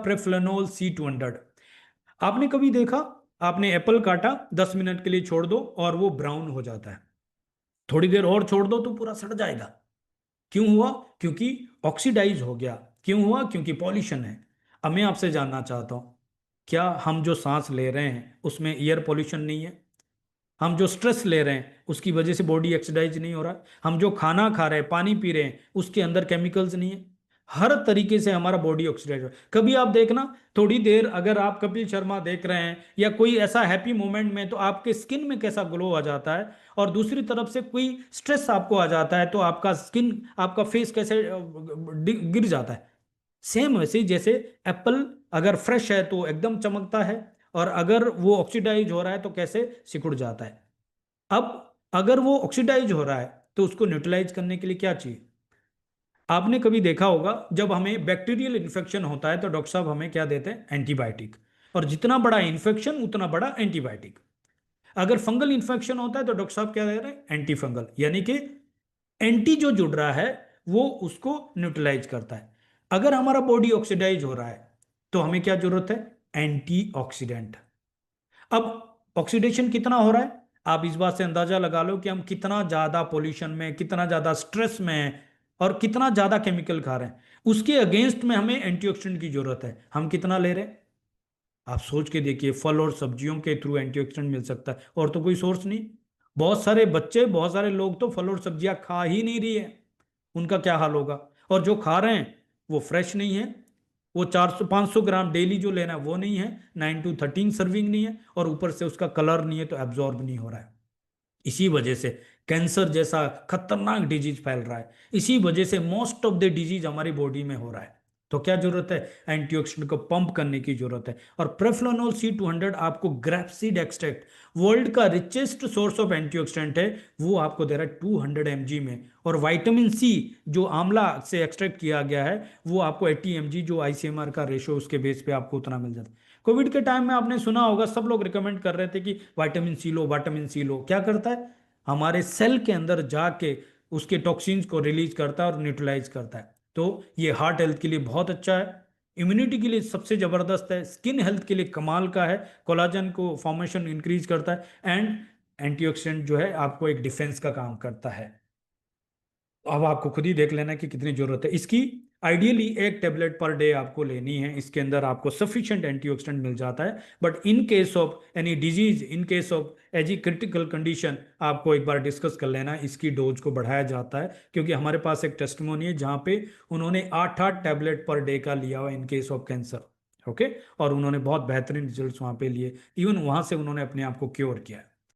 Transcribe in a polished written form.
प्रेफ्लेनोल C200। आपने कभी देखा, आपने एप्पल काटा, 10 मिनट के लिए छोड़ दो और वो ब्राउन हो जाता है, थोड़ी देर और छोड़ दो तो पूरा सड़ जाएगा। क्यों हुआ? क्योंकि ऑक्सीडाइज हो गया। क्यों हुआ? क्योंकि पॉल्यूशन है। अब मैं आपसे जानना चाहता हूं, क्या हम जो सांस ले रहे हैं उसमें एयर पॉल्यूशन नहीं है? हम जो स्ट्रेस ले रहे हैं उसकी वजह से बॉडी ऑक्सीडाइज नहीं हो रहा? हम जो खाना खा रहे हैं, पानी पी रहे हैं, उसके अंदर केमिकल्स नहीं है? हर तरीके से हमारा बॉडी ऑक्सीडाइज हो। कभी आप देखना, थोड़ी देर अगर आप कपिल शर्मा देख रहे हैं या कोई ऐसा हैप्पी मोमेंट में, तो आपके स्किन में कैसा ग्लो आ जाता है, और दूसरी तरफ से कोई स्ट्रेस आपको आ जाता है तो आपका स्किन, आपका फेस कैसे गिर जाता है। सेम वैसे ही जैसे एप्पल अगर फ्रेश है तो एकदम चमकता है, और अगर वो ऑक्सीडाइज हो रहा है तो कैसे सिकुड़ जाता है। अब अगर वो ऑक्सीडाइज हो रहा है तो उसको न्यूट्रलाइज करने के लिए क्या चाहिए? आपने कभी देखा होगा, जब हमें बैक्टीरियल इन्फेक्शन होता है तो डॉक्टर साहब हमें क्या देते हैं? एंटीबायोटिक। और जितना बड़ा इन्फेक्शन उतना बड़ा एंटीबायोटिक। अगर फंगल इन्फेक्शन होता है तो डॉक्टर साहब क्या दे रहे हैं? एंटी फंगल, यानी कि एंटी जो जुड़ रहा है वो उसको न्यूट्रलाइज करता है। अगर हमारा बॉडी ऑक्सीडाइज हो रहा है तो हमें क्या जरूरत है? एंटीऑक्सीडेंट। अब ऑक्सीडेशन कितना हो रहा है, आप इस बात से अंदाजा लगा लो कि हम कितना ज्यादा पोल्यूशन में, कितना ज्यादा स्ट्रेस में हैं, और कितना ज्यादा केमिकल खा रहे हैं। उसके अगेंस्ट में हमें एंटीऑक्सीडेंट की जरूरत है। हम कितना ले रहे हैं? आप सोच के देखिए, फल और सब्जियों के थ्रू एंटीऑक्सीडेंट मिल सकता है, और तो कोई सोर्स नहीं। बहुत सारे बच्चे, बहुत सारे लोग तो फल और सब्जियां खा ही नहीं रही है, उनका क्या हाल होगा? और जो खा रहे हैं वो फ्रेश नहीं है, वो 400-500 ग्राम डेली जो लेना है वो नहीं है, 9 to 13 सर्विंग नहीं है, और ऊपर से उसका कलर नहीं है तो एब्जॉर्ब नहीं हो रहा है। इसी वजह से कैंसर जैसा खतरनाक डिजीज फैल रहा है। इसी वजह से मोस्ट ऑफ द डिजीज हमारी बॉडी में हो रहा है। तो क्या जरूरत है? एंटीऑक्सीडेंट को पंप करने की जरूरत है। और प्रेफ्लोनोल C200 आपको ग्रेप्सीड एक्सट्रैक्ट, वर्ल्ड का रिचेस्ट सोर्स ऑफ एंटीऑक्सीडेंट है, वो आपको दे रहा है 200 mg में। और विटामिन सी जो आंवला से एक्सट्रैक्ट किया गया है, वो आपको 80 mg, जो ICMR का रेशो उसके बेस पे आपको उतना मिल जाता है। कोविड के टाइम में आपने सुना होगा, सब लोग रिकमेंड कर रहे थे कि विटामिन सी लो, विटामिन सी लो। क्या करता है? हमारे सेल के अंदर जाके उसके टॉक्सिन्स को रिलीज करता है और न्यूट्रलाइज करता है। तो ये हार्ट हेल्थ के लिए बहुत अच्छा है, इम्यूनिटी के लिए सबसे जबरदस्त है, स्किन हेल्थ के लिए कमाल का है, कोलाजन को फॉर्मेशन इंक्रीज करता है, एंड एंटीऑक्सीडेंट जो है आपको एक डिफेंस का काम करता है। अब आपको खुद ही देख लेना कि कितनी जरूरत है इसकी। आइडियली एक टेबलेट पर डे आपको लेनी है, इसके अंदर आपको सफिशिएंट एंटीऑक्सीडेंट मिल जाता है। But in case of any disease, in case of AG critical condition, आपको एक बार डिस्कस कर लेना, इसकी डोज को बढ़ाया जाता है। क्योंकि हमारे पास एक टेस्टिमोनी है जहाँ पे उन्होंने 8-8 टेबलेट पर डे का लिया हुआ in case of cancer. Okay, और उन्होंने बहुत बेहतरीन रिजल्ट वहाँ पे लिए, इवन वहाँ से उन्होंने अपने आप को क्योर किया।